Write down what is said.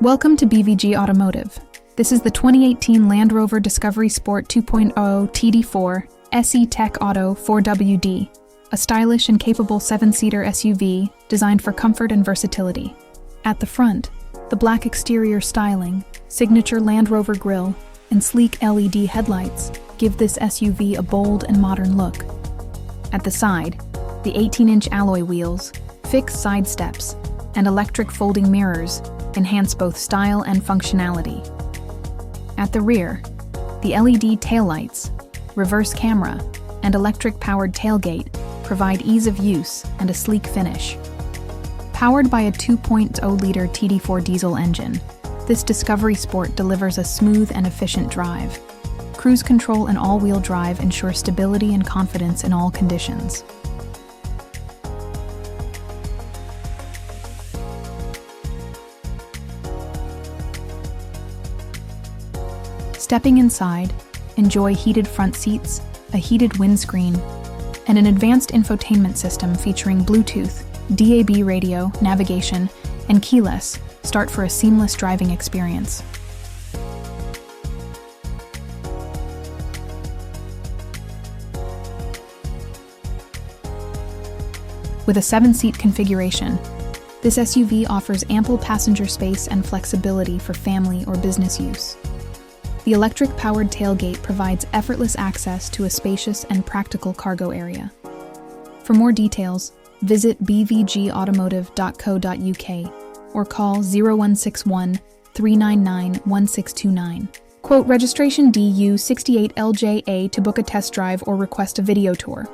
Welcome to BVG Automotive. This is the 2018 Land Rover Discovery Sport 2.0 TD4 SE Tech Auto 4WD, a stylish and capable 7-seater SUV designed for comfort and versatility. At the front, the black exterior styling, signature Land Rover grille, and sleek LED headlights give this SUV a bold and modern look. At the side, the 18-inch alloy wheels, fixed side steps, and electric folding mirrors enhance both style and functionality. At the rear, the LED taillights, reverse camera, and electric-powered tailgate provide ease of use and a sleek finish. Powered by a 2.0-liter TD4 diesel engine, this Discovery Sport delivers a smooth and efficient drive. Cruise control and all-wheel drive ensure stability and confidence in all conditions. Stepping inside, enjoy heated front seats, a heated windscreen, and an advanced infotainment system featuring Bluetooth, DAB radio, navigation, and keyless start for a seamless driving experience. With a 7-seat configuration, this SUV offers ample passenger space and flexibility for family or business use. The electric-powered tailgate provides effortless access to a spacious and practical cargo area. For more details, visit bvgautomotive.co.uk or call 0161 399 1629. Quote registration DU68LJA to book a test drive or request a video tour.